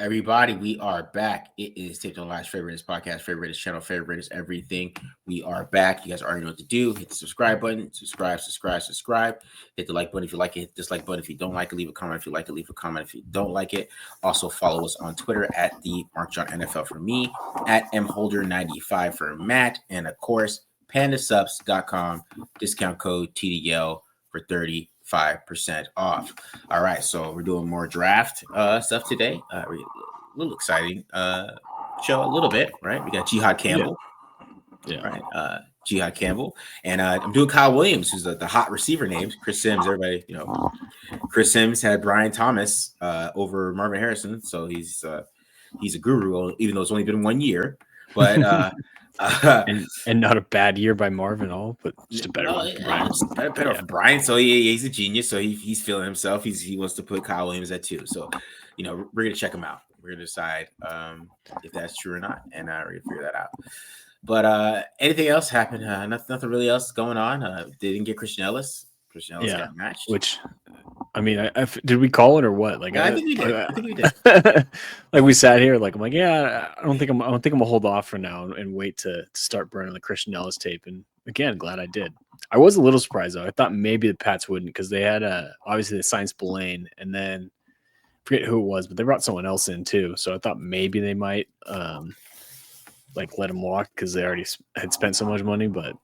everybody? We are back. It is Taped on Live's favorite podcast, favorite channel, favorite everything. We are back. You guys already know what to do. Hit the subscribe button. Subscribe. Hit the like button if you like it. Hit the dislike button if you don't like it. Leave a comment if you like it. Leave a comment if you don't like it. Also follow us on Twitter at the Mark John NFL for me, at mholder95 for Matt, and of course pandasubs.com. Discount code TDL for 35% off. All right, so we're doing more draft stuff today. A little exciting show, a little bit, right? We got Jihad Campbell, right? Jihad Campbell, and I'm doing Kyle Williams, who's the hot receiver names. Chris Sims, everybody, Chris Sims had Brian Thomas over Marvin Harrison, so he's a guru, even though it's only been 1 year, but. And not a bad year by Marvin all, but just a better one for Brian. Better for Brian. So he's a genius. So he's feeling himself. He wants to put Kyle Williams at 2. So we're gonna check him out. We're gonna decide if that's true or not, and we're gonna figure that out. But anything else happened? Nothing really else going on. They didn't get Christian Ellis. Christian Ellis got matched. Which, I mean, did we call it or what? Like, I think we did. Like we sat here, like I'm like, I don't think I'm gonna hold off for now and wait to start burning the Christian Ellis tape. And again, glad I did. I was a little surprised though. I thought maybe the Pats wouldn't because they had obviously they signed Spillane and then I forget who it was, but they brought someone else in too. So I thought maybe they might like let him walk because they already had spent so much money. But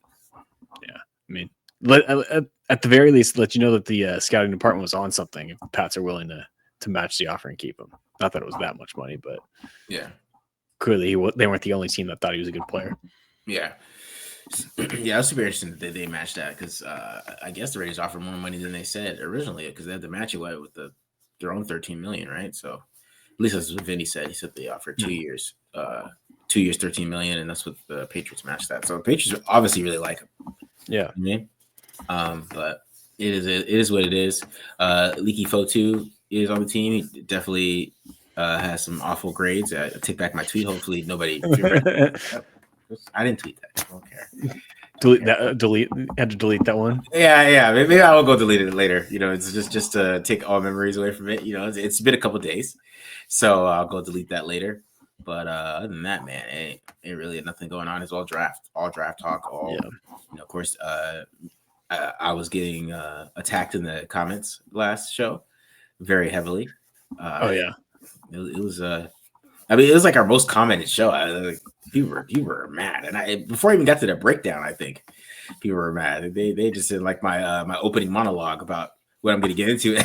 yeah, I mean. At the very least, let you know that the scouting department was on something. If the Pats are willing to match the offer and keep him, not that it was that much money, but yeah, clearly they weren't the only team that thought he was a good player. Yeah, yeah, it was super interesting that they matched that because I guess the Raiders offered more money than they said originally because they had to match it with their own $13 million, right? So at least that's what Vinny said. He said they offered 2 years, 2 years, $13 million, and that's what the Patriots matched that. So the Patriots obviously really like him. Yeah. But it is what it is. Leaky Fotu is on the team. He definitely has some awful grades. I take back my tweet. Hopefully nobody. I didn't tweet that. I don't care. Had to delete that one. Yeah. Maybe I will go delete it later. It's just to take all memories away from it. It's been a couple days, so I'll go delete that later. But other than that, man, ain't really nothing going on. It's all draft talk. Of course, I was getting attacked in the comments last show very heavily. It was. I mean, it was like our most commented show. People were mad, and before I even got to the breakdown, I think people were mad. They just didn't like my opening monologue about what I'm going to get into.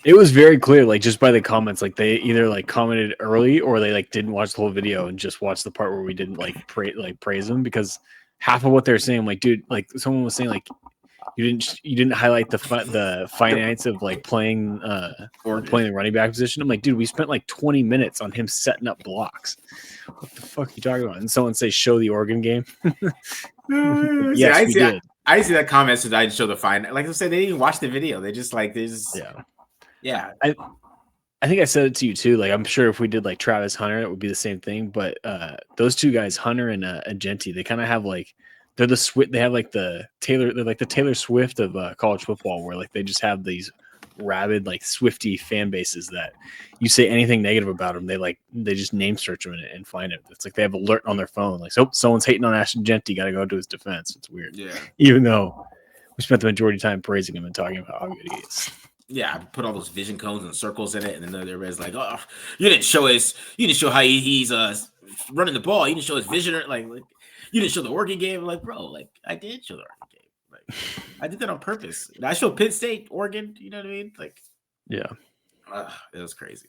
It was very clear, like just by the comments, like they either like commented early or they like didn't watch the whole video and just watched the part where we didn't praise them because half of what they're saying, I'm like, dude, like someone was saying, like you didn't highlight the finance of like playing the running back position. I'm like, dude, we spent like 20 minutes on him setting up blocks. What the fuck are you talking about? And someone say, show the Oregon game. Yes, we did. I see that comment, so I show the fine. Like I said, they didn't even watch the video. They just yeah. I think I said it to you too. Like I'm sure if we did like Travis Hunter, it would be the same thing. But those two guys, Hunter and Agenti, they kind of have like they're they have like the Taylor Swift of college football, where like they just have these rabid like Swiftie fan bases that you say anything negative about them, they just name search them and find it. It's like they have alert on their phone, like someone's hating on Ashton Agenti, got to go to his defense. It's weird. Yeah, even though we spent the majority of time praising him and talking about how good he is. Yeah, I put all those vision cones and circles in it, and then everybody's like, "Oh, you didn't show how he's running the ball. You didn't show his vision, like you didn't show the Oregon game." I'm like, bro, like I did show the Oregon game. Like I did that on purpose. I showed Penn State, Oregon. You know what I mean? Like, yeah, it was crazy.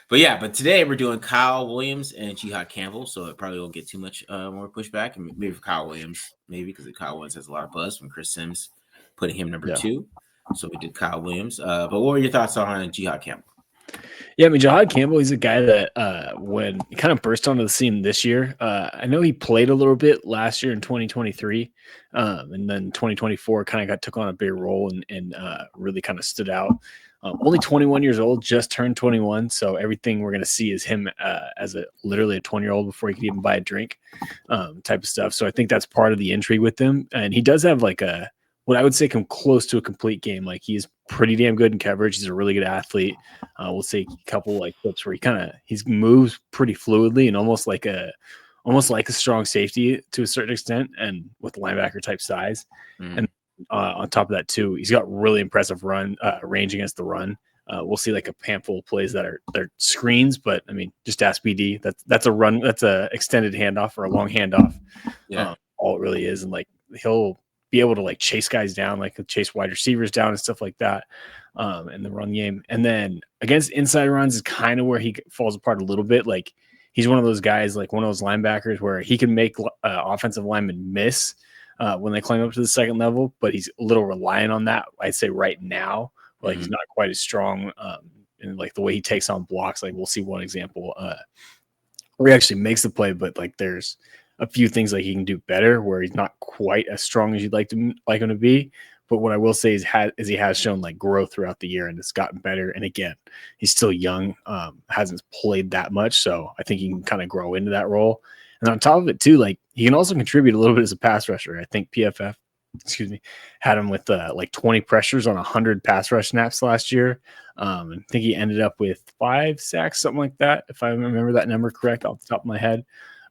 But today we're doing Kyle Williams and Jihad Campbell, so it probably won't get too much more pushback. And maybe for Kyle Williams, because Kyle Williams has a lot of buzz from Chris Sims putting him number 2. So we did Kyle Williams. But what were your thoughts on Jihad Campbell? Yeah, I mean, Jihad Campbell, he's a guy that when he kind of burst onto the scene this year, I know he played a little bit last year in 2023, and then 2024 kind of took on a big role and really kind of stood out. Only 21 years old, just turned 21, so everything we're going to see is him as literally a 20-year-old before he could even buy a drink type of stuff. So I think that's part of the intrigue with him. And he does have like a what I would say come close to a complete game. Like he's pretty damn good in coverage. He's a really good athlete. We'll say a couple like clips where he moves pretty fluidly and almost like a strong safety to a certain extent, and with linebacker type size. And on top of that too, he's got really impressive range against the run. We'll see like a handful of plays that are screens, but I mean, just ask BD. That's a run. That's a extended handoff or a long handoff. Yeah. All it really is, and like he'll be able to like chase guys down, like chase wide receivers down and stuff like that in the run game. And then against inside runs is kind of where he falls apart a little bit. Like he's one of those guys, like one of those linebackers where he can make offensive linemen miss when they climb up to the second level, but he's a little reliant on that. I'd say right now, like he's not quite as strong in like the way he takes on blocks. Like we'll see one example where he actually makes the play, but like there's a few things like he can do better where he's not quite as strong as you'd like him to be. But what I will say is he has shown like growth throughout the year and it's gotten better. And again, he's still young, hasn't played that much. So I think he can kind of grow into that role. And on top of it too, like he can also contribute a little bit as a pass rusher. I think PFF, had him with like 20 pressures on 100 pass rush snaps last year. I think he ended up with 5 sacks, something like that, if I remember that number correct off the top of my head.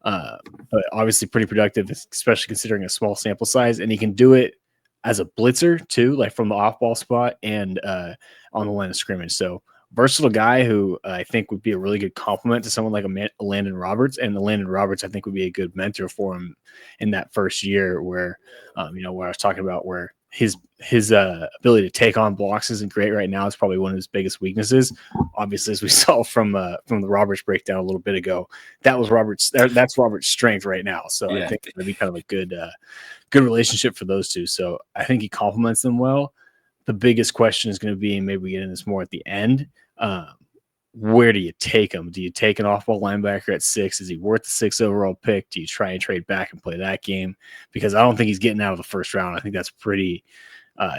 But obviously pretty productive, especially considering a small sample size. And he can do it as a blitzer too, like from the off-ball spot and on the line of scrimmage. So versatile guy who I think would be a really good complement to someone like a Landon Roberts. And the Landon Roberts, I think, would be a good mentor for him in that first year where, where I was talking about where his ability to take on blocks isn't great right now. It's probably one of his biggest weaknesses. Obviously, as we saw from the Roberts breakdown a little bit ago, that's Roberts' strength right now. So yeah. I think it'd be kind of a good relationship for those two. So I think he complements them well. The biggest question is going to be, and maybe we get into this more at the end, where do you take him? Do you take an off-ball linebacker at 6? Is he worth the 6th overall pick? Do you try and trade back and play that game? Because I don't think he's getting out of the first round. I think that's pretty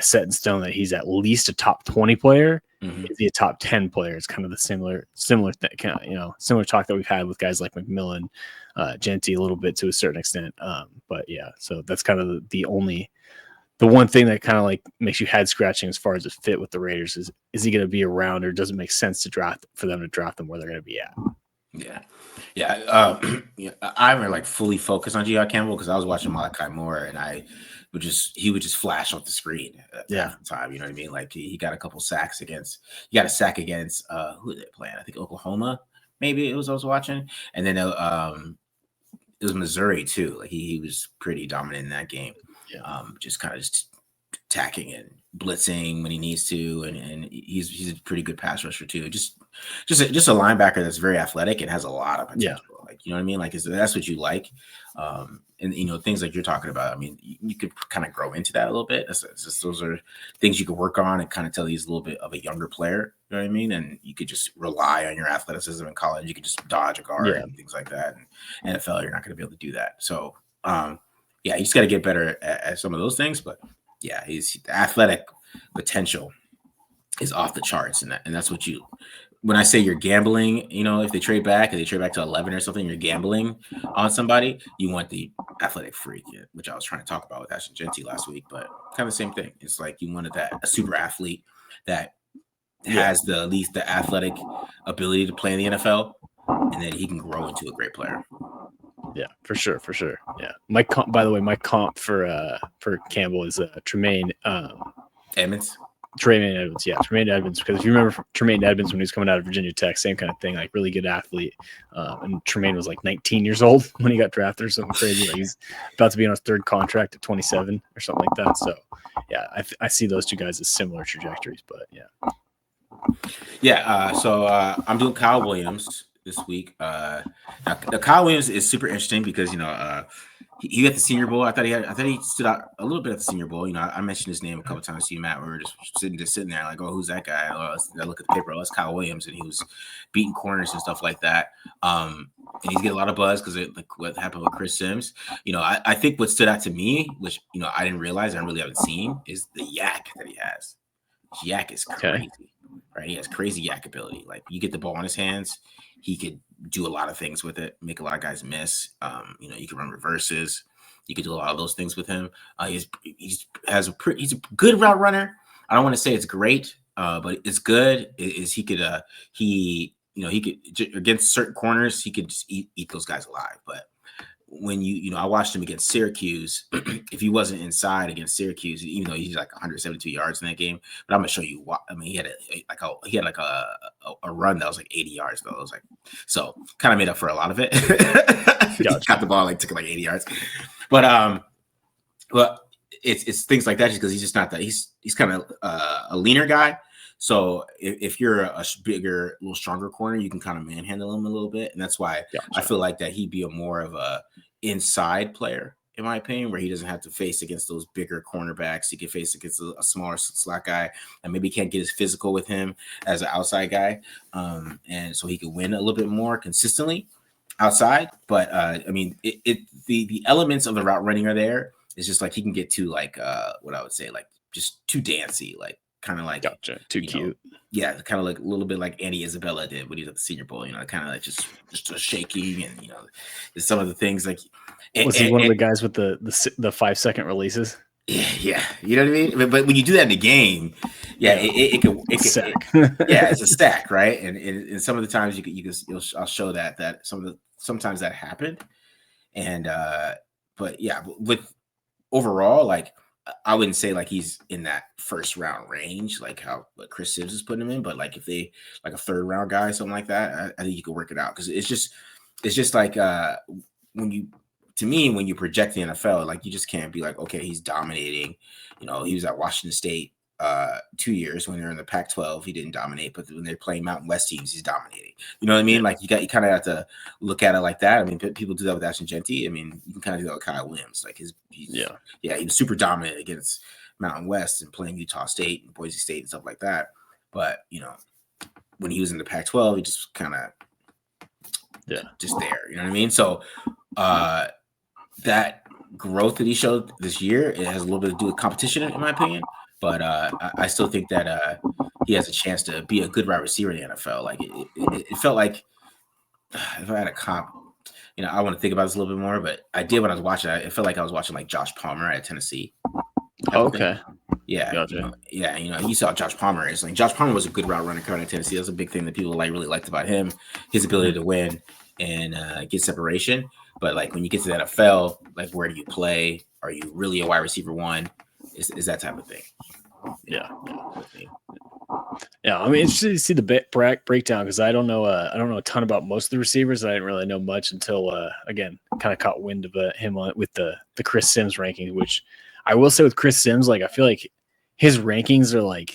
set in stone that he's at least a top 20 player. Is he a top 10 player? It's kind of the similar talk that we've had with guys like McMillan, Genty a little bit to a certain extent. But yeah, so that's kind of the one thing that kind of like makes you head scratching as far as a fit with the Raiders is he going to be around, or does it make sense for them to draft them where they're going to be at? Yeah. I'm like fully focused on Jihad Campbell because I was watching Malachi Moore and he would just flash off the screen at the time. You know what I mean? Like he got a sack against who did they play? I think Oklahoma, maybe it was I was watching. And then it was Missouri too. Like he was pretty dominant in that game. Just kind of just attacking and blitzing when he needs to, and he's a pretty good pass rusher too. Just a linebacker that's very athletic and has a lot of potential. Like, you know what I mean? Like that's what you like. And things like you're talking about. I mean, you could kind of grow into that a little bit. Those are things you could work on and kind of tell he's a little bit of a younger player. You know what I mean? And you could just rely on your athleticism in college. You could just dodge a guard and things like that. And NFL, you're not going to be able to do that. So, you just got to get better at some of those things. But yeah, the athletic potential is off the charts, and that's what when I say you're gambling, if they trade back to 11 or something, you're gambling on somebody. You want the athletic freak, which I was trying to talk about with Ashton Genty last week, but kind of the same thing. It's like you wanted a super athlete that has at least the athletic ability to play in the NFL, and then he can grow into a great player. Yeah, for sure. Yeah, my comp for Campbell is Tremaine Edmonds. Tremaine Edmonds, because if you remember Tremaine Edmonds when he was coming out of Virginia Tech, same kind of thing, like really good athlete. And Tremaine was like 19 years old when he got drafted or something crazy. Like he's about to be on his 3rd contract at 27 or something like that. So yeah, I see those two guys as similar trajectories, but so I'm doing Kyle Williams this week. Now Kyle Williams is super interesting because he got the Senior Bowl. I thought he stood out a little bit at the Senior Bowl. I mentioned his name a couple times to you, Matt. We were just sitting there like, oh, who's that guy? I look at the paper. Oh, that's Kyle Williams, and he was beating corners and stuff like that. And he's getting a lot of buzz because like what happened with Chris Sims. I think what stood out to me, which I didn't realize and I really haven't seen, is the yak that he has. His yak is crazy, right? He has crazy yak ability. Like you get the ball in his hands, he could do a lot of things with it, make a lot of guys miss. You can run reverses. You could do a lot of those things with him. He's a good route runner. I don't want to say it's great, but it's good. Is he could against certain corners he could just eat those guys alive. But when I watched him against Syracuse, if he wasn't inside against Syracuse, even though he's like 172 yards in that game, but I'm gonna show you what I mean. He had a run that was like 80 yards though. It was like, so kind of made up for a lot of it. Gotcha. He got the ball, took 80 yards, but it's things like that just because he's just not that he's kind of a leaner guy. So if you're a bigger, a little stronger corner, you can kind of manhandle him a little bit. And that's why I feel like that he'd be a more of a inside player, in my opinion, where he doesn't have to face against those bigger cornerbacks. He can face against a smaller slack guy and maybe can't get as physical with him as an outside guy. And so he can win a little bit more consistently outside. But the elements of the route running are there. It's just like he can get too what I would say, just too dancey, kind of gotcha. Too cute. Yeah, kind of like a little bit like Andy Isabella did when he was at the Senior Bowl. Kind of like just shaking and some of the things like. Was he one of the guys with the 5-second releases? Yeah, you know what I mean. But when you do that in the game, it can stack. It's a stack, right? And some of the times I'll show that sometimes that happened, and but with overall I wouldn't say he's in that first round range, how Chris Sims is putting him in, but if they a third round guy, something like that, I think you could work it out because it's just when you project the NFL, you just can't be okay, he's dominating. He was at Washington State 2 years when they're in the Pac-12, he didn't dominate, but when they're playing Mountain West teams, he's dominating. You know what I mean? You kind of have to look at it like that. I mean, people do that with Ashton Genty. I mean, you can kind of do that with Kyle Williams. He was super dominant against Mountain West and playing Utah State and Boise State and stuff like that. But when he was in the Pac-12, he just kind of just there. You know what I mean? So that growth that he showed this year, it has a little bit to do with competition, in my opinion. But I still think that he has a chance to be a good wide receiver in the NFL. It felt like if I had a comp, I want to think about this a little bit more, but I did when I was watching it. It felt like I was watching Josh Palmer at Tennessee. Okay. Yeah. Gotcha. You saw Josh Palmer. It's Josh Palmer was a good route runner coming at Tennessee. That's a big thing that people really liked about him, his ability to win and get separation. But when you get to the NFL, where do you play? Are you really a wide receiver one? Is that type of thing. Yeah. I mean, it's interesting to see the breakdown because I don't know a ton about most of the receivers. I didn't really know much until again kind of caught wind of him with the Chris Sims ranking, which I will say with Chris Sims, I feel like his rankings are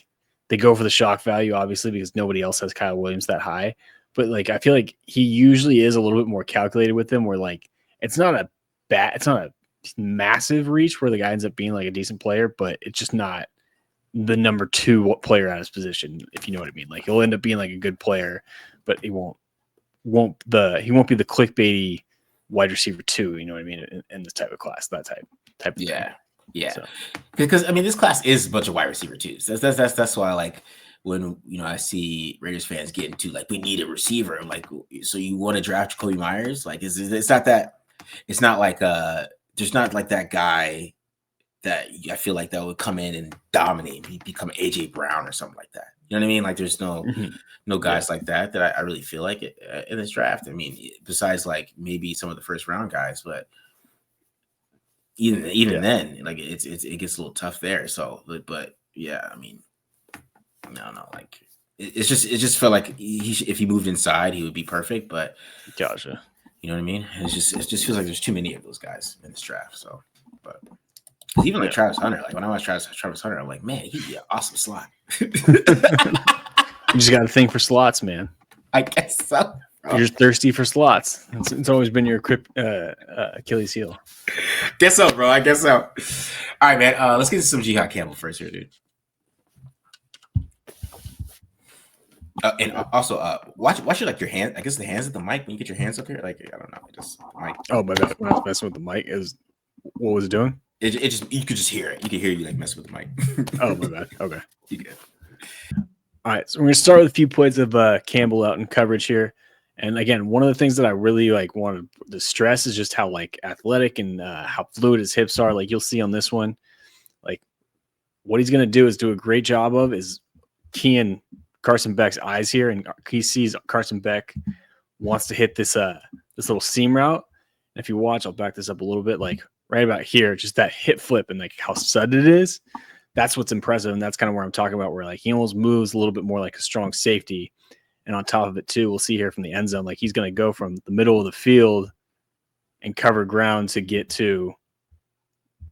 they go for the shock value, obviously, because nobody else has Kyle Williams that high. But I feel like he usually is a little bit more calculated with them, where it's not a massive reach where the guy ends up being a decent player, but it's just not the number 2 player at his position, if you know what I mean. He'll end up being a good player, but he won't be the clickbaity wide receiver 2, you know what I mean, in this type of class, that type of thing. Yeah. So. Because I mean, this class is a bunch of wide receiver 2s. That's why when I see Raiders fans get into we need a receiver, I'm so you want to draft Jacoby Myers? It's not that. It's not there's not that guy that I feel that would come in and dominate, become AJ Brown or something like that. You know what I mean? There's no guys like that I really feel in this draft. I mean, besides maybe some of the first round guys, but even then, it gets a little tough there. So, but yeah, I mean, no, it just felt like if he moved inside, he would be perfect. But gotcha. You know what I mean? It just feels like there's too many of those guys in this draft. So, but even Travis Hunter, when I watch Travis Hunter, I'm man, he'd be an awesome slot. You just got to think for slots, man. I guess so. Bro. You're thirsty for slots. It's always been your Achilles heel. Guess so, bro. I guess so. All right, man. Let's get to some Jihad Campbell first here, dude. And also, watch your hand. I guess the hands at the mic when you get your hands up here. I don't know, just mic. Oh my god, when I was messing with the mic, what was it doing? It just you could just hear it. You could hear you messing with the mic. Oh my bad. Okay, you good. All right, so we're gonna start with a few points of Campbell out in coverage here, And again, one of the things that I really like wanted to stress is just how like athletic and how fluid his hips are. Like you'll see on this one, like what he's going to do is do a great job of is keying Carson Beck's eyes here. And he sees Carson Beck wants to hit this little seam route. And if you watch, I'll back this up a little bit, like right about here, just that hip flip and like how sudden it is. That's what's impressive. And that's kind of where I'm talking about, where like he almost moves a little bit more like a strong safety. And on top of it too, we'll see here from the end zone, like he's going to go from the middle of the field and cover ground to get to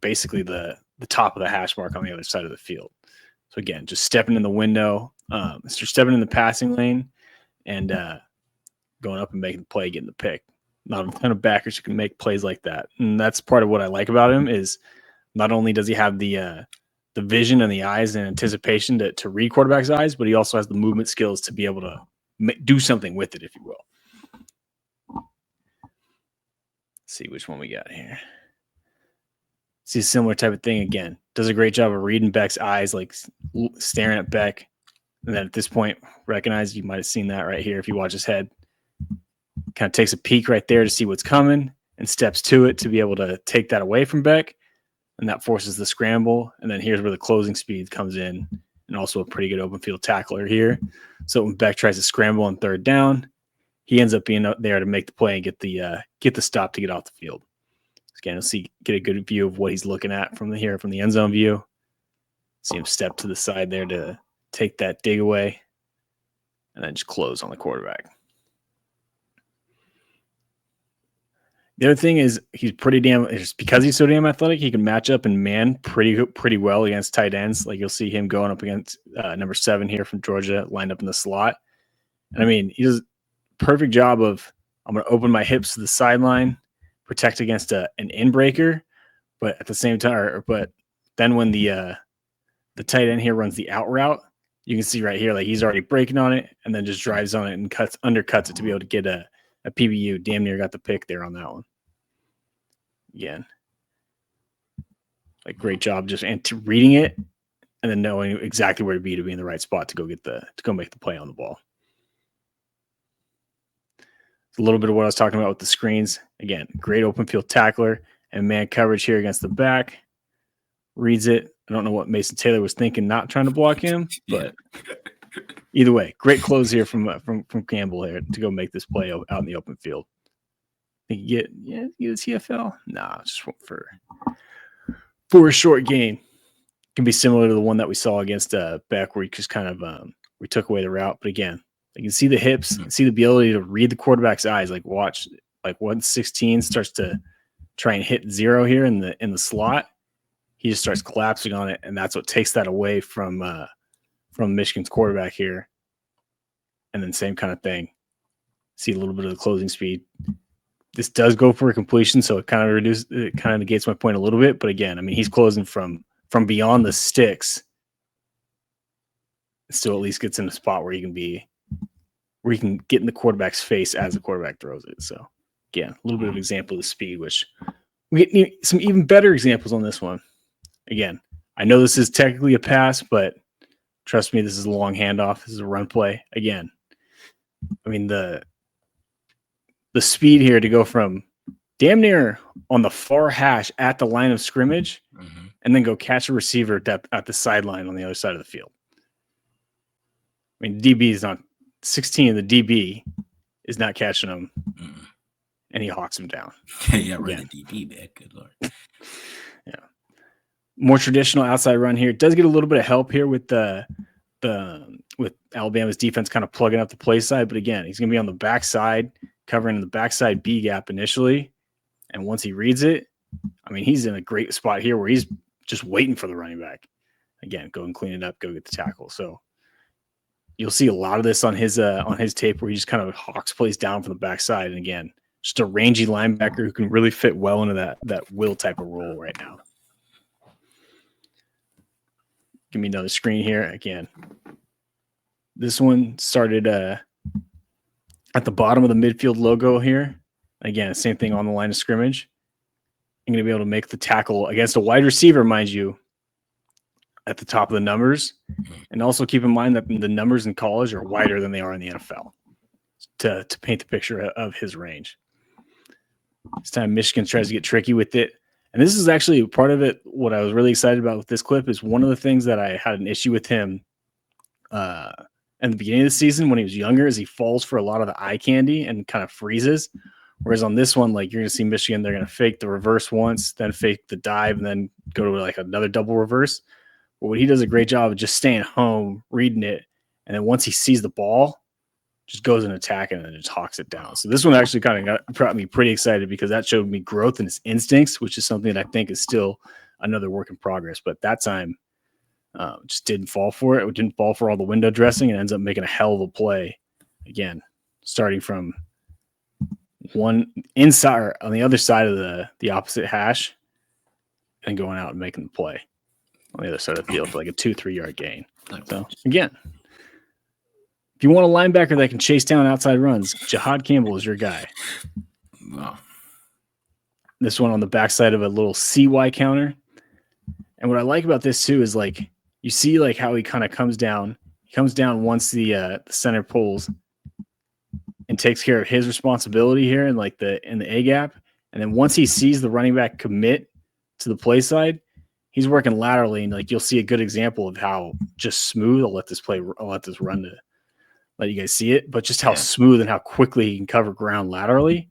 basically the top of the hash mark on the other side of the field. So again, just stepping in the window, stepping in the passing lane and going up and making the play, getting the pick. Not a ton of backers who can make plays like that. And that's part of what I like about him is not only does he have the vision and the eyes and anticipation to read quarterback's eyes, but he also has the movement skills to be able to do something with it, if you will. Let's see which one we got here. See a similar type of thing again. Does a great job of reading Beck's eyes, like staring at Beck. And then at this point, recognize you might have seen that right here if you watch his head. Kind of takes a peek right there to see what's coming and steps to it to be able to take that away from Beck. And that forces the scramble. And then here's where the closing speed comes in. And also a pretty good open field tackler here. So when Beck tries to scramble on third down, he ends up being up there to make the play and get the stop to get off the field. Again, you'll get a good view of what he's looking at from the end zone view. See him step to the side there to take that dig away, and then just close on the quarterback. The other thing is he's because he's so damn athletic, he can match up and man pretty well against tight ends. Like you'll see him going up against number 7 here from Georgia, lined up in the slot. And I mean, he does a perfect job of, I'm going to open my hips to the sideline, protect against an in-breaker, but at the same time, but then when the tight end here runs the out route, you can see right here, like he's already breaking on it and then just drives on it and undercuts it to be able to get a PBU. Damn near got the pick there on that one. Again, like great job just reading it and then knowing exactly where to be in the right spot to go make the play on the ball. It's a little bit of what I was talking about with the screens. Again, great open field tackler and man coverage here against the back. Reads it. I don't know what Mason Taylor was thinking, not trying to block him, but either way, great close here from Campbell here to go make this play out in the open field. Think you get a CFL? Nah, just for a short gain. Can be similar to the one that we saw against Beck, where he just kind of we took away the route. But again, you can see the hips, see the ability to read the quarterback's eyes. Like watch, like once 16 starts to try and hit 0 here in the slot, he just starts collapsing on it, and that's what takes that away from Michigan's quarterback here. And then same kind of thing. See a little bit of the closing speed. This does go for a completion, so it kind of negates my point a little bit. But again, I mean, he's closing from beyond the sticks. Still at least gets in a spot where he can get in the quarterback's face as the quarterback throws it. So again, a little bit of example of the speed, which we get some even better examples on this one. Again, I know this is technically a pass, but trust me, this is a long handoff. This is a run play. Again, I mean, the speed here to go from damn near on the far hash at the line of scrimmage and then go catch a receiver at the sideline on the other side of the field. I mean, DB is not 16 of the DB is not catching him, and he hawks him down. Yeah, right. The DB, man. Good Lord. Yeah. More traditional outside run here. It does get a little bit of help here with with Alabama's defense kind of plugging up the play side. But again, he's going to be on the backside, covering the backside B gap initially. And once he reads it, I mean, he's in a great spot here where he's just waiting for the running back. Again, go and clean it up, go get the tackle. So you'll see a lot of this on his tape where he just kind of hawks plays down from the backside. And again, just a rangy linebacker who can really fit well into that will type of role right now. Give me another screen here. Again, this one started at the bottom of the midfield logo here. Again, same thing on the line of scrimmage. I'm going to be able to make the tackle against a wide receiver, mind you, at the top of the numbers. And also keep in mind that the numbers in college are wider than they are in the NFL. to paint the picture of his range. This time Michigan tries to get tricky with it. And this is actually part of it. What I was really excited about with this clip is one of the things that I had an issue with him in the beginning of the season when he was younger is he falls for a lot of the eye candy and kind of freezes. Whereas on this one, like you're going to see Michigan, they're going to fake the reverse once, then fake the dive, and then go to like another double reverse. But what he does a great job of just staying home, reading it, and then once he sees the ball, just goes and attacking and then just hawks it down. So this one actually kind of got me pretty excited because that showed me growth in his instincts, which is something that I think is still another work in progress. But that time, just didn't fall for it. It didn't fall for all the window dressing and ends up making a hell of a play. Again, starting from one inside or on the other side of the opposite hash and going out and making the play on the other side of the field for like a 2-3 yard gain. So again, if you want a linebacker that can chase down outside runs, Jihad Campbell is your guy. Wow. This one on the backside of a little CY counter. And what I like about this too is like you see like how he kind of comes down. He comes down once the center pulls and takes care of his responsibility here in the A gap. And then once he sees the running back commit to the play side, he's working laterally, and like you'll see a good example of how just smooth. I'll let this run to let you guys see it, but just how smooth and how quickly he can cover ground laterally.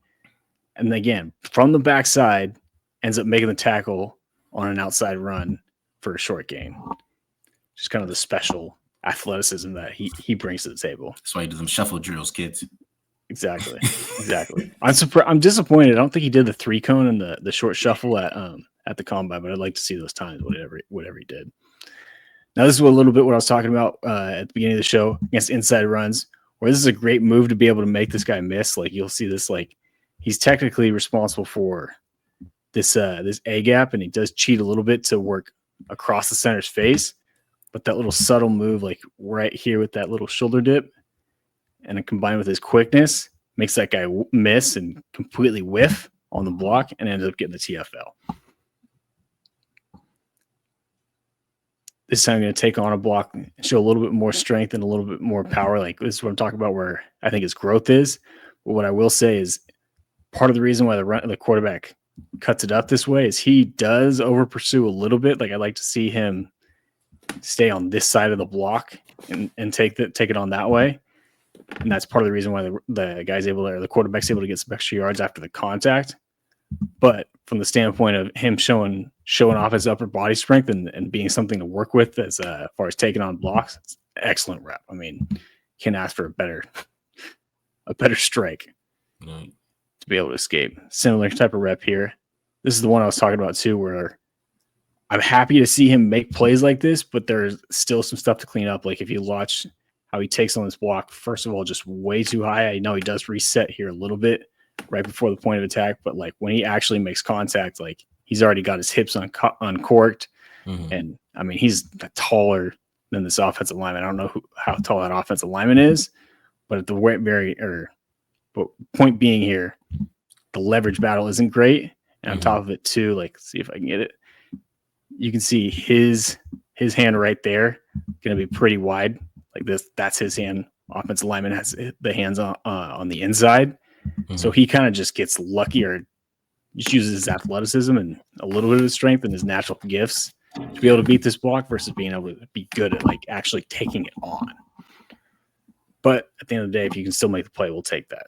And again, from the backside, ends up making the tackle on an outside run for a short gain. Just kind of the special athleticism that he brings to the table. That's why he does them shuffle drills, kids. Exactly. I'm disappointed. I don't think he did the 3-cone and the short shuffle at the combine, but I'd like to see those times, whatever he did. Now, this is a little bit what I was talking about at the beginning of the show against inside runs, where this is a great move to be able to make this guy miss. Like you'll see this, like he's technically responsible for this A gap, and he does cheat a little bit to work across the center's face. But that little subtle move, like right here with that little shoulder dip, and then combined with his quickness, makes that guy miss and completely whiff on the block and ends up getting the TFL. This time I'm going to take on a block and show a little bit more strength and a little bit more power. Like this is what I'm talking about where I think his growth is. But what I will say is part of the reason why the quarterback cuts it up this way is he does over pursue a little bit. Like I'd like to see him stay on this side of the block and take it on that way. And that's part of the reason why the quarterback's able to get some extra yards after the contact. But from the standpoint of him showing off his upper body strength and being something to work with as far as taking on blocks, it's an excellent rep. I mean, can't ask for a better strike to be able to escape. Similar type of rep here. This is the one I was talking about too, where I'm happy to see him make plays like this, but there's still some stuff to clean up. Like if you watch how he takes on this block, first of all, just way too high. I know he does reset here a little bit right before the point of attack, but like when he actually makes contact, like he's already got his hips uncorked. Mm-hmm. And I mean, he's taller than this offensive lineman. I don't know how tall that offensive lineman is, but at the but point being here, the leverage battle isn't great. And on top of it too, like see if I can get it. You can see his hand right there going to be pretty wide. Like this, that's his hand. Offensive lineman has the hands on the inside. Mm-hmm. So he kind of just gets lucky or just uses his athleticism and a little bit of his strength and his natural gifts to be able to beat this block versus being able to be good at like actually taking it on. But at the end of the day, if you can still make the play, we'll take that.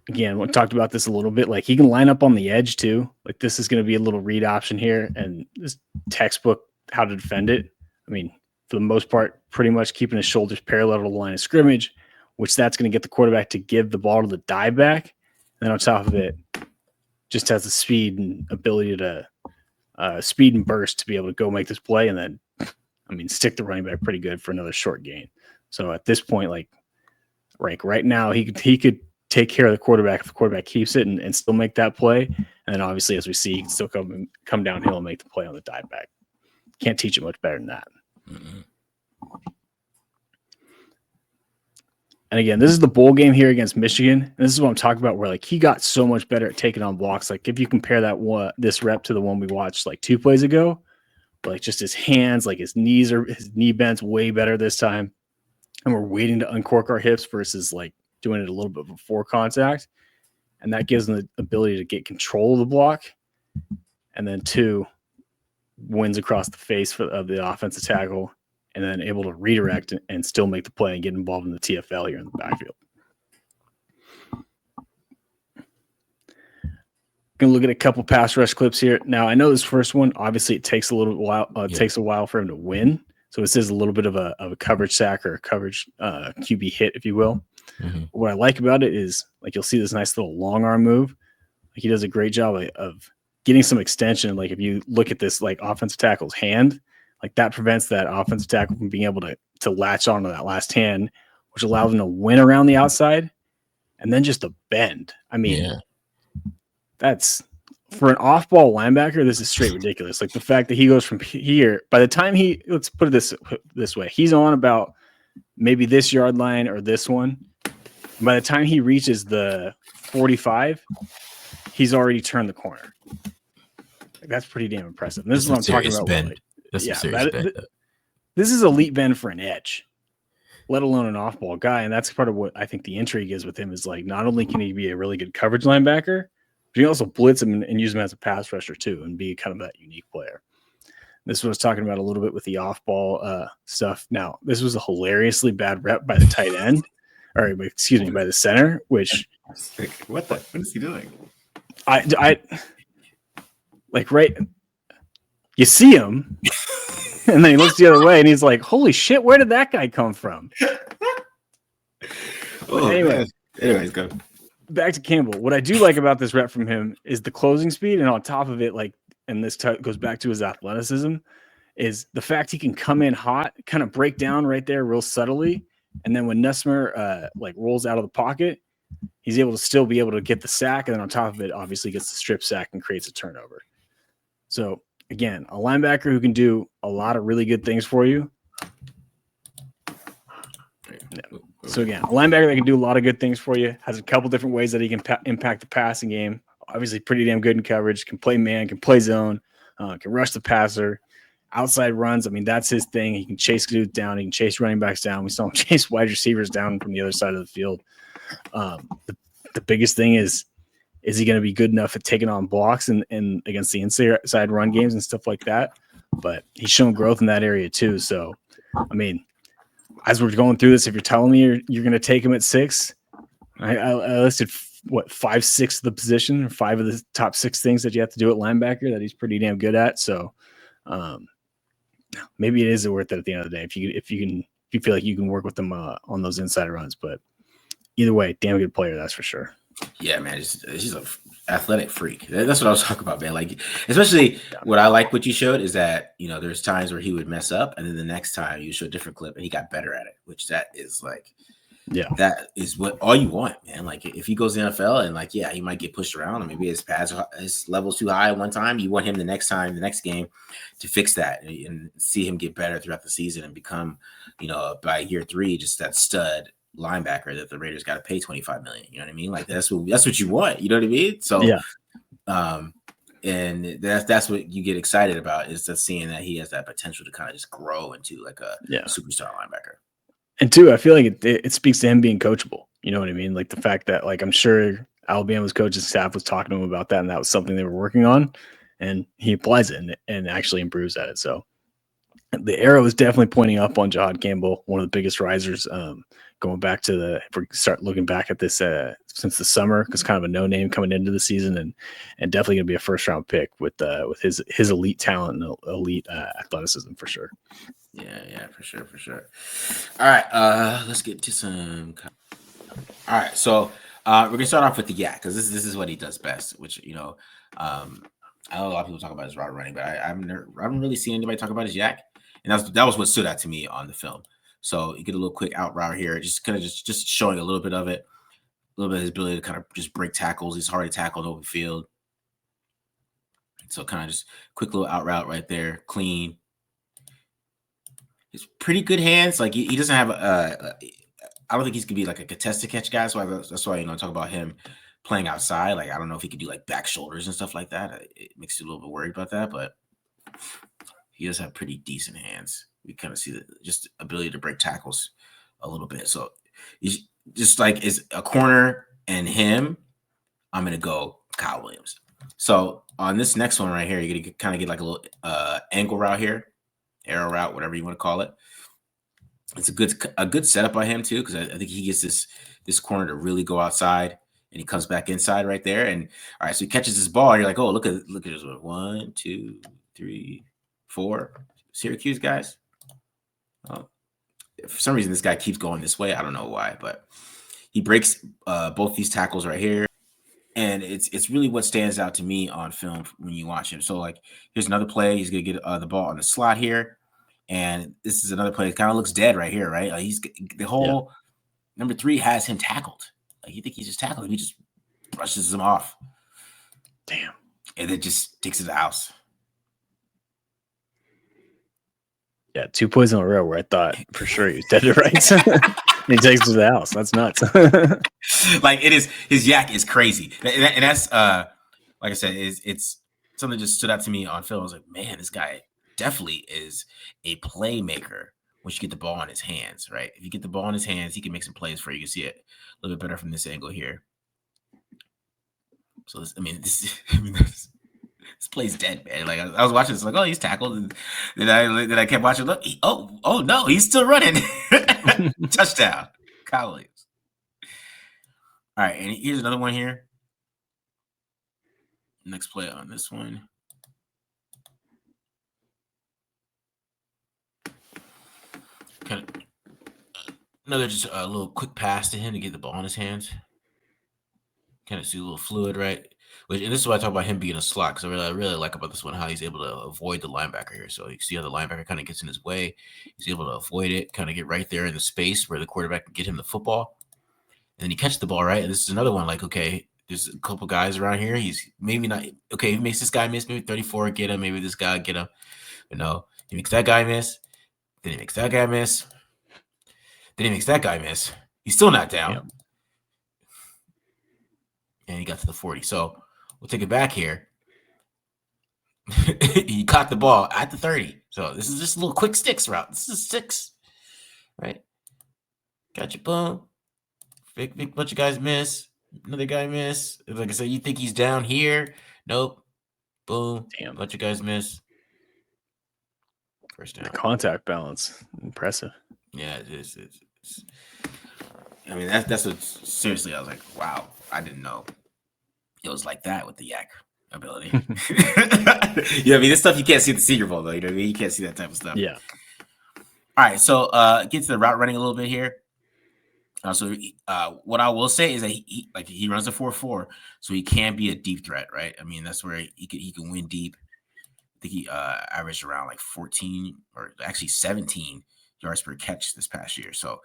Again, we talked about this a little bit. Like he can line up on the edge too. Like this is going to be a little read option here, and this textbook how to defend it. I mean, for the most part, pretty much keeping his shoulders parallel to the line of scrimmage, which that's going to get the quarterback to give the ball to the dive back. And then on top of it, just has the speed and ability to speed and burst to be able to go make this play, and then stick the running back pretty good for another short gain. So at this point, like right now, he could take care of the quarterback if the quarterback keeps it and still make that play. And then obviously, as we see, he can still come downhill and make the play on the dive back. Can't teach it much better than that. Mm-hmm. And again, this is the bowl game here against Michigan. And this is what I'm talking about, where like he got so much better at taking on blocks. Like if you compare this rep to the one we watched like 2 plays ago, like just his hands, like his knee bends way better this time. and we're waiting to uncork our hips versus like doing it a little bit before contact. And that gives them the ability to get control of the block. And then 2, wins across the face of the offensive tackle, and then able to redirect and still make the play and get involved in the TFL here in the backfield. Gonna look at a couple pass rush clips here. Now I know this first one, obviously it takes a little while. Takes a while for him to win. So this is a little bit of a coverage sack or a coverage QB hit, if you will. Mm-hmm. What I like about it is like you'll see this nice little long arm move. Like he does a great job of getting some extension. Like if you look at this like offensive tackle's hand, like that prevents that offensive tackle from being able to latch onto that last hand, which allows him to win around the outside and then just a bend. I mean, that's for an off-ball linebacker, this is straight ridiculous. Like the fact that he goes from here, by the time let's put it this way, he's on about maybe this yard line or this one. By the time he reaches the 45, he's already turned the corner. Like, that's pretty damn impressive. And this is what I'm talking about. Bend. This is elite bend for an edge, let alone an off-ball guy. And that's part of what I think the intrigue is with him is like, not only can he be a really good coverage linebacker, but you can also blitz him and use him as a pass rusher too and be kind of that unique player. This is what I was talking about a little bit with the off-ball stuff. Now, this was a hilariously bad rep by the tight end, or excuse me, by the center, which... What is he doing? I like, right, you see him, and then he looks the other way, and he's like, holy shit, where did that guy come from? Anyways, go. Back to Campbell. What I do like about this rep from him is the closing speed, and on top of it, like, and this goes back to his athleticism, is the fact he can come in hot, kind of break down right there real subtly, and then when Nussmer like rolls out of the pocket, he's able to still be able to get the sack, and then on top of it, obviously gets the strip sack and creates a turnover. So again, a linebacker who can do a lot of really good things for you. So again, a linebacker that can do a lot of good things for you, has a couple different ways that he can impact the passing game. Obviously pretty damn good in coverage, can play man, can play zone, can rush the passer, outside runs. I mean, that's his thing. He can chase dudes down. He can chase running backs down. We saw him chase wide receivers down from the other side of the field. The biggest thing is he going to be good enough at taking on blocks and against the inside run games and stuff like that? But he's shown growth in that area too. So, I mean, as we're going through this, if you're telling me you're going to take him at 6, I listed 5/6 of the position, or 5 of the top 6 things that you have to do at linebacker that he's pretty damn good at. So, maybe it is worth it at the end of the day if you feel like you can work with them on those inside runs. But either way, damn good player, that's for sure. Yeah, man, he's an athletic freak. That's what I was talking about, man. Like, especially what I like what you showed is that, you know, there's times where he would mess up, and then the next time you show a different clip, and he got better at it. Which that is like, that is what all you want, man. Like, if he goes to the NFL and like, he might get pushed around, and maybe his level's too high one time. You want him the next game, to fix that and see him get better throughout the season and become, you know, by year 3, just that stud linebacker that the Raiders got to pay $25 million. You know what I mean? Like that's what you want. You know what I mean? So, and that's what you get excited about, is just seeing that he has that potential to kind of just grow into like a superstar linebacker. And 2, I feel like it speaks to him being coachable. You know what I mean? Like the fact that, like, I'm sure Alabama's coaching staff was talking to him about that, and that was something they were working on, and he applies it and actually improves at it. So the arrow is definitely pointing up on Jihad Campbell, one of the biggest risers. Going back to if we start looking back at this since the summer, because kind of a no name coming into the season, and definitely going to be a first round pick with his elite talent and elite athleticism for sure. Yeah, for sure. All right, let's get to some. All right, so we're gonna start off with the yak, because this is what he does best. Which, you know, I know a lot of people talk about his route running, but I haven't really seen anybody talk about his yak, and that was what stood out to me on the film. So you get a little quick out route here, just kind of just showing a little bit of it, a little bit of his ability to kind of just break tackles. He's hard to tackle in open field. So kind of just quick little out route right there, clean. He's pretty good hands. Like he doesn't have I don't think he's gonna be like a contested catch guy. So that's why, you know, talk about him playing outside. Like, I don't know if he could do like back shoulders and stuff like that. It makes you a little bit worried about that, but he does have pretty decent hands. We kind of see just ability to break tackles a little bit. So he's just like is a corner and him. I'm gonna go Kyle Williams. So on this next one right here, you're gonna kind of get like a little angle route here, arrow route, whatever you want to call it. It's a good setup by him too, because I think he gets this corner to really go outside, and he comes back inside right there. And all right, so he catches this ball, and you're like, oh, look at this one. 1, 2, 3, 4. Syracuse guys. Oh, for some reason, this guy keeps going this way. I don't know why, but he breaks both these tackles right here. And it's really what stands out to me on film when you watch him. So like, here's another play. He's gonna get the ball on the slot here, and this is another play. It kind of looks dead right here, right? Like he's the whole number 3 has him tackled. Like you think he's just tackled him, he just brushes him off. Damn. And then just takes it to the house. Yeah, 2 plays in a row where I thought for sure he was dead to rights. He takes it to the house. That's nuts. Like it is, his yak is crazy, and that's like I said, it's something that just stood out to me on film. I was like, man, this guy definitely is a playmaker once you get the ball in his hands, right? If you get the ball in his hands, he can make some plays for you. You can see it a little bit better from this angle here. So this play's dead, man. Like I was watching this, like, oh, he's tackled, and then I kept watching. Look, oh no, he's still running. Touchdown, Kyle Williams. All right, and here's another one here. Next play on this one. Kind of another just a little quick pass to him to get the ball in his hands. Kind of see a little fluid, right? And this is why I talk about him being a slot, because I really like about this one how he's able to avoid the linebacker here. So you see how the linebacker kind of gets in his way. He's able to avoid it, kind of get right there in the space where the quarterback can get him the football. And then he catches the ball, right? And this is another one, like, okay, there's a couple guys around here. He's maybe not, okay, he makes this guy miss, maybe 34, get him, maybe this guy get him. But no, he makes that guy miss. Then he makes that guy miss. Then he makes that guy miss. He's still not down. Yep. And he got to the 40. So we'll take it back here. He caught the ball at the 30. So this is just a little quick sticks route. This is 6, right? Got you, boom. Big bunch of guys miss. Another guy miss. Like I said, you think he's down here? Nope. Boom. Damn. Bunch of guys miss. First down. The contact balance. Impressive. Yeah, it is. I mean, that's what, seriously, I was like, wow, I didn't know it was like that with the yak ability. Yeah, I mean, this stuff you can't see at the Senior Bowl, though. You know what I mean? You can't see that type of stuff. Yeah. All right, so get to the route running a little bit here. So what I will say is that he runs a 4.4, so he can be a deep threat, right? I mean, that's where he can win deep. I think he averaged around like 14 or actually 17 yards per catch this past year. So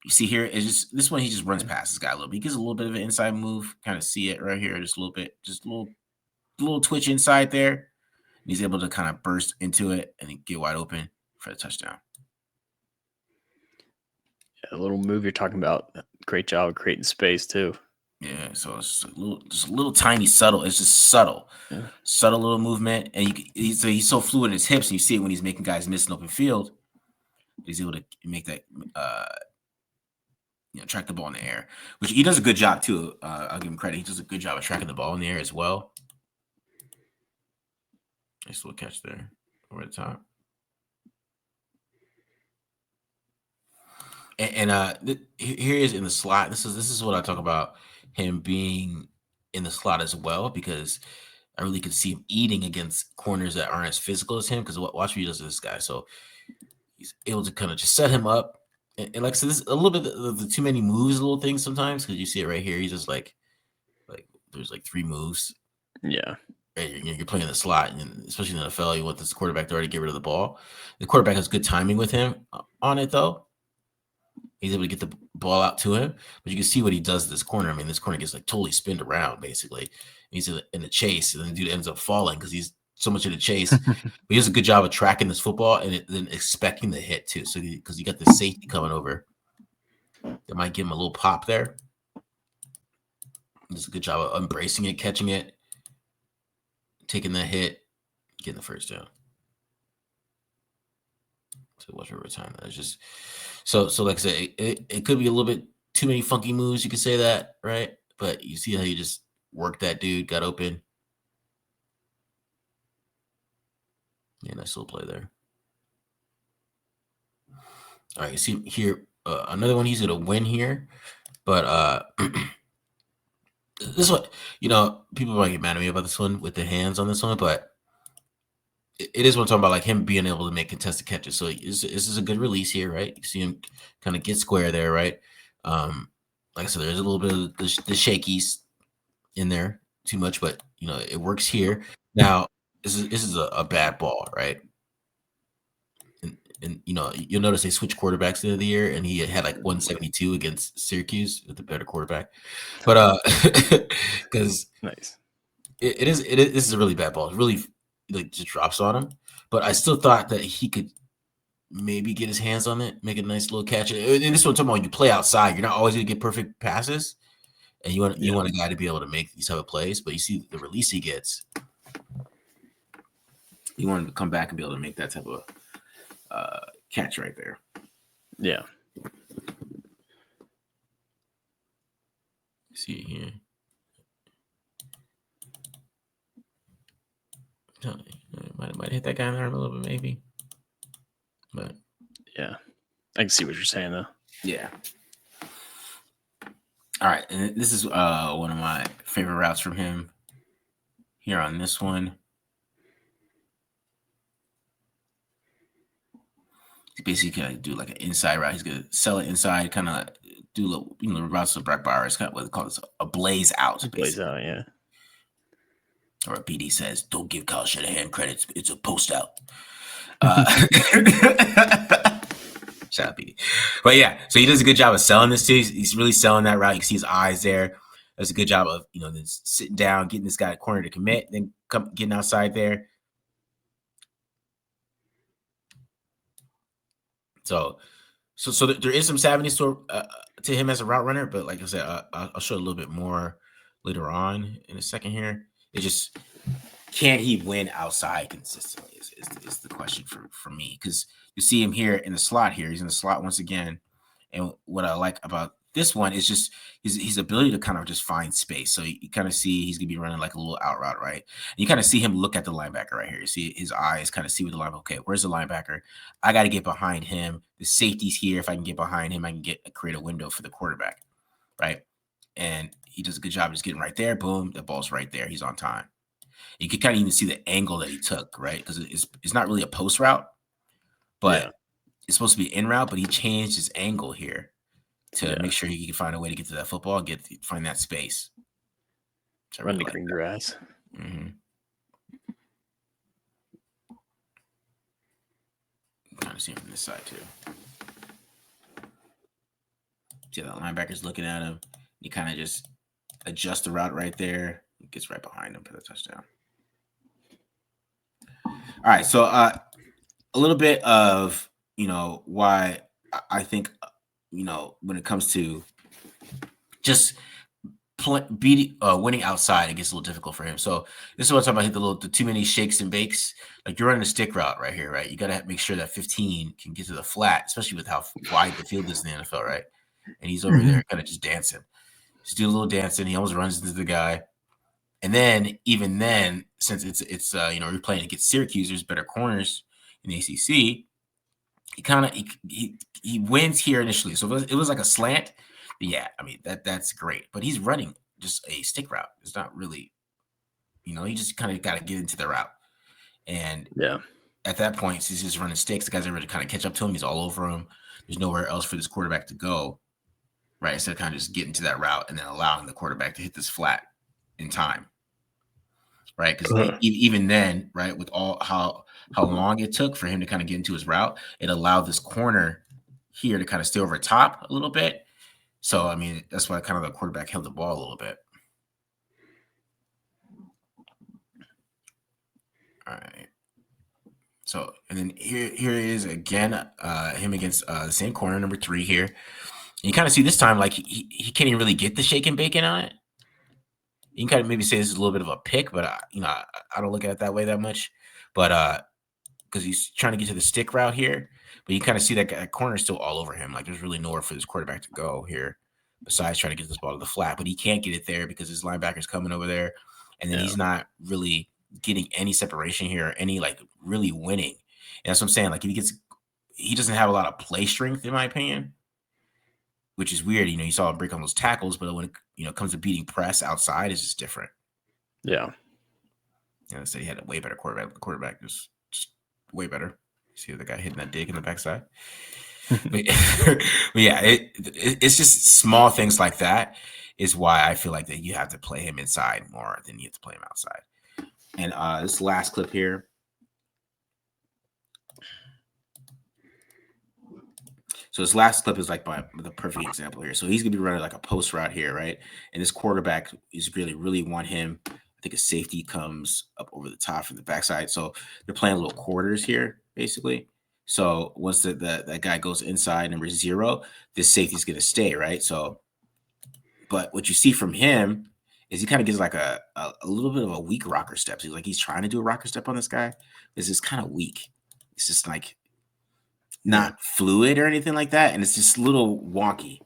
you see here is just this one, he just runs past this guy a little bit. He gets a little bit of an inside move, kind of see it right here, just a little bit, just a little twitch inside there. And he's able to kind of burst into it and then get wide open for the touchdown. A little move you're talking about. Great job of creating space too. Yeah, so it's just a little tiny subtle. It's just subtle, subtle little movement, and he's so fluid in his hips, and you see it when he's making guys miss in open field. He's able to make that, track the ball in the air, which he does a good job too. I'll give him credit. He does a good job of tracking the ball in the air as well. Nice little catch there over the top. And here he is in the slot. This is what I talk about him being in the slot as well, because I really could see him eating against corners that aren't as physical as him. Because watch what he does to this guy. So he's able to kind of just set him up. And like I said, this is a little bit of the too many moves, little things sometimes, because you see it right here. He's just like there's like 3 moves. Yeah. You're playing the slot, and especially in the NFL, you want this quarterback to already get rid of the ball. The quarterback has good timing with him on it, though. He's able to get the ball out to him, but you can see what he does to this corner. I mean, this corner gets like totally spinned around, basically. He's in the chase, and then the dude ends up falling because he's so much in the chase. But he does a good job of tracking this football and then expecting the hit too. So because you got the safety coming over, that might give him a little pop there. Does a good job of embracing it, catching it, taking the hit, getting the first down. So watch over time. That's just so like I said, it could be a little bit too many funky moves. You could say that, right? But you see how you just worked that dude, got open. Yeah, nice little play there. All right, you see here another one. He's gonna win here, but this one, people might get mad at me about this one with the hands on this one, but it is what I'm talking about, like him being able to make contested catches. So this is a good release here, right? You see him kind of get square there, right? Like I said, there's a little bit of the shakies in there, too much, but it works here. Now this is a bad ball, right? And you'll notice they switched quarterbacks at the end of the year, and he had like 172 against Syracuse with a better quarterback. But because Nice. it is this is a really bad ball. It really like just drops on him. But I still thought that he could maybe get his hands on it, make a nice little catch. And this is what I'm talking about. When you play outside, you're not always gonna get perfect passes, and you want a guy to be able to make these type of plays. But you see the release he gets, you want him to come back and be able to make that type of catch right there. Yeah. See it here. Might hit that guy in the arm a little bit, maybe. But yeah, I can see what you're saying though. Yeah. All right, and this is one of my favorite routes from him. Here on this one, he's basically gonna do like an inside route. He's gonna sell it inside, kind of do little routes to Breck Bauer. It's kind of what they call it, a blaze out. Blaze out, yeah. Or BD says, "Don't give Kyle Shanahan credit. It's a post out." Shout out BD. But yeah, so he does a good job of selling this too. He's really selling that route. You can see his eyes there. Does a good job of then sitting down, getting this guy a corner to commit, then getting outside there. So there is some savviness to him as a route runner, but like I said, I'll show a little bit more later on in a second here. It just can't he win outside consistently is the question for me, because you see him here in the slot here. He's in the slot once again, and what I like about this one is just his ability to kind of just find space. So you kind of see he's gonna be running like a little out route, right? And you kind of see him look at the linebacker right here. You see his eyes kind of see with the linebacker. Okay, where's the linebacker? I got to get behind him. The safety's here. If I can get behind him, I can create a window for the quarterback, right? And he does a good job of just getting right there. Boom, the ball's right there. He's on time. You can kind of even see the angle that he took, right? Because it's not really a post route, but it's supposed to be in route. But he changed his angle here to make sure he can find a way to get to that football, find that space. So run the green grass. Mm-hmm. Kind of see him from this side too. See that linebacker's looking at him. He kind of just adjusts the route right there. He gets right behind him for the touchdown. All right, so a little bit of why I think when it comes to just winning outside, it gets a little difficult for him. So this is what I'm talking about. The too many shakes and bakes. Like you're running a stick route right here, right? You got to make sure that 15 can get to the flat, especially with how wide the field is in the NFL, right? And he's over there kind of just dancing. Just do a little dancing. He almost runs into the guy. And then, even then, since it's you're playing against Syracuse, there's better corners in the ACC. He wins here initially. So it was like a slant. But yeah, I mean that's great. But he's running just a stick route. It's not really, you just kind of got to get into the route. And at that point, since he's just running sticks, the guys are ready to kind of catch up to him. He's all over him. There's nowhere else for this quarterback to go, right? Instead of kind of just getting to that route and then allowing the quarterback to hit this flat in time. Right, because even then, right, with all how long it took for him to kind of get into his route, it allowed this corner here to kind of stay over top a little bit. So, I mean, that's why kind of the quarterback held the ball a little bit. All right. So, and then here it is again, him against the same corner, number 3 here. And you kind of see this time, like he can't even really get the shake and bacon on it. You can kind of maybe say this is a little bit of a pick, but I don't look at it that way that much. But because he's trying to get to the stick route here. But you kind of see that corner is still all over him. Like there's really nowhere for this quarterback to go here besides trying to get this ball to the flat. But he can't get it there because his linebacker's coming over there. And then he's not really getting any separation here, or any like really winning. And that's what I'm saying. Like he doesn't have a lot of play strength, in my opinion, which is weird. You saw him break on those tackles, but when it comes to beating press outside, it's just different. Yeah. I said he had a way better quarterback. The quarterback just way better. See the guy hitting that dig in the backside. but yeah, it's just small things like that is why I feel like that you have to play him inside more than you have to play him outside. And this last clip here. So this last clip is like the perfect example here. So he's gonna be running like a post route here, right? And this quarterback is really want him. I think a safety comes up over the top from the backside. So they're playing little quarters here, basically. So once that guy goes inside number 0, this safety's gonna stay, right? So, but what you see from him is he kind of gives like a little bit of a weak rocker step. So he's trying to do a rocker step on this guy. This is kind of weak. It's just like not fluid or anything like that, and it's just a little wonky,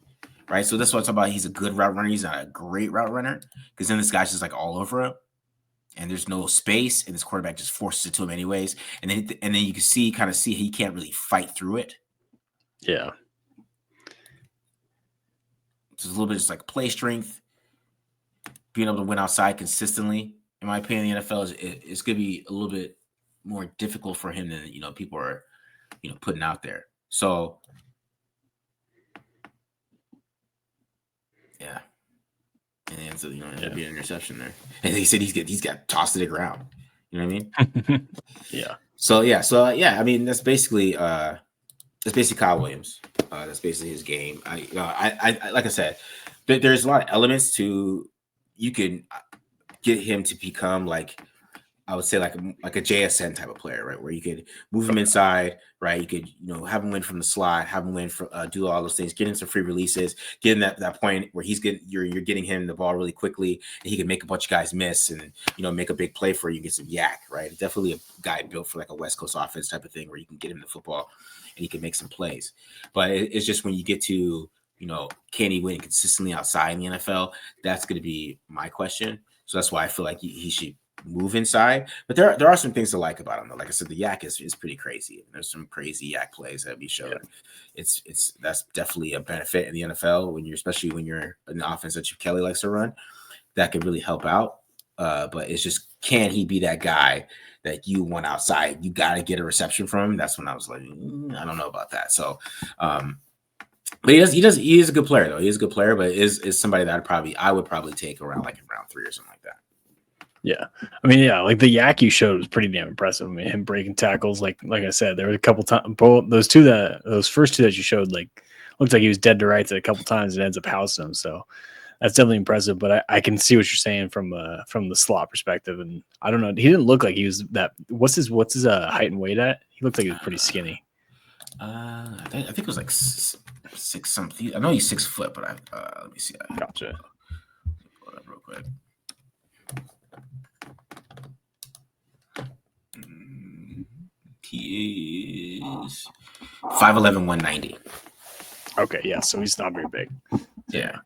right? So that's what I'm talking about. He's a good route runner. He's not a great route runner because then this guy's just like all over him, and there's no space, and this quarterback just forces it to him anyways. And then you can kind of see he can't really fight through it. Yeah, it's a little bit just like play strength, being able to win outside consistently. In my opinion, the NFL is going to be a little bit more difficult for him than people are putting out there. So yeah. And so it'll be an interception there. And he said he's got tossed to the ground. You know what I mean? Yeah. So yeah. I mean, that's basically Kyle Williams. That's basically his game. I like I said, there's a lot of elements to you can get him to become like, I would say like a JSN type of player, right? Where you could move him inside, right? You could, have him win from the slot, have him win for do all those things, get him some free releases, get him that point where you're getting him the ball really quickly, and he can make a bunch of guys miss and make a big play for you, get some yak, right? Definitely a guy built for like a West Coast offense type of thing where you can get him the football and he can make some plays. But it's just when you get to can he win consistently outside in the NFL? That's going to be my question. So that's why I feel like he should move inside, but there are some things to like about him though. Like I said, the yak is pretty crazy. There's some crazy yak plays that we showed. That's definitely a benefit in the NFL especially when you're in the offense that Chip Kelly likes to run. That can really help out. But it's just, can he be that guy that you want outside? You got to get a reception from him. That's when I was like, I don't know about that. So, but he is a good player though. He is a good player, but is somebody that I would probably take around like in round 3 or something like that. Yeah. I mean, yeah, like the yak you showed was pretty damn impressive. I mean, him breaking tackles, like I said, there were a couple times, those first two that you showed, like, looked like he was dead to rights a couple times and ends up housing him. So that's definitely impressive. But I can see what you're saying from the slot perspective. And I don't know, he didn't look like he was that. What's his height and weight at? He looked like he was pretty skinny. I think it was like 6 something. I know he's 6 foot, but let me see. Gotcha. Pull it up real quick. He is 5'11", 190. Okay, yeah, so he's not very big. Yeah,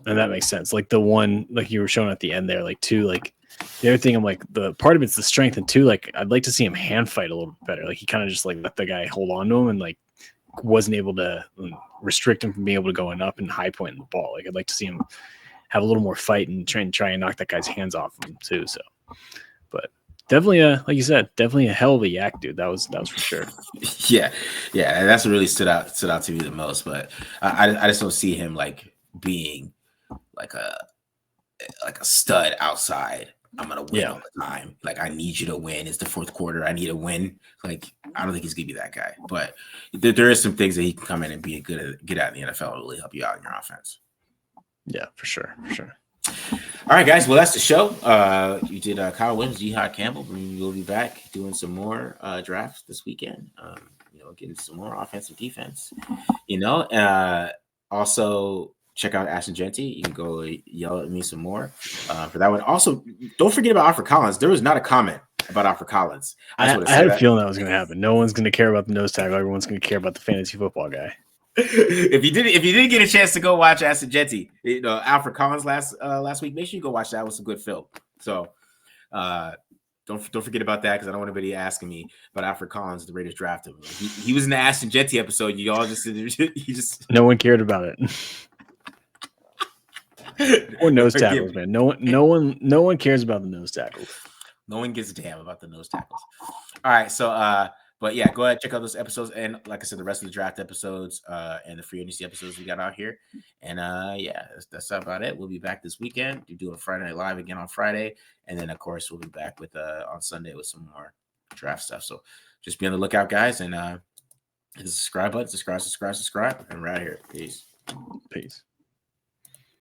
and that makes sense. Like the one, like you were showing at the end there, like two, like the other thing, I'm like, the part of it's the strength, and two, like I'd like to see him hand fight a little bit better. Like he kind of just like let the guy hold on to him and like wasn't able to restrict him from being able to going up and high point the ball. Like I'd like to see him have a little more fight and try and knock that guy's hands off him too. So, but definitely like you said, definitely a hell of a yak, dude. That was for sure. Yeah, and that's what really stood out to me the most. But I just don't see him like being like a stud outside. I'm gonna win all the time. Like I need you to win. It's the fourth quarter. I need to win. Like I don't think he's gonna be that guy. But there is some things that he can come in and be get at in the NFL and really help you out in your offense. Yeah, for sure. All right, guys. Well, that's the show. You did Kyle Williams, Jihad, Campbell. We'll be back doing some more drafts this weekend. Getting some more offensive defense. Also check out Ashton Genty. You can go yell at me some more for that one. Also, don't forget about Alfred Collins. There was not a comment about Alfred Collins. I just wanna say had a that. feeling that was going to happen. No one's going to care about the nose tackle. Everyone's going to care about the fantasy football guy. If you didn't get a chance to go watch Acid Jetty, Alfred Collins last week, make sure you go watch that. It was a good film. So don't forget about that because I don't want anybody asking me about Alfred Collins, the Raiders drafted him. He was in the Aston Jetty episode. You all just no one cared about it. Or nose tackles, man. No one cares about the nose tackles. No one gives a damn about the nose tackles. All right, so but yeah, go ahead, check out those episodes, and like I said, the rest of the draft episodes and the free agency episodes we got out here. And yeah, that's about it. We'll be back this weekend. You're doing Friday Night Live again on Friday, and then of course we'll be back with on Sunday with some more draft stuff. So just be on the lookout, guys, and hit the subscribe button, subscribe, and we're out of here. Peace.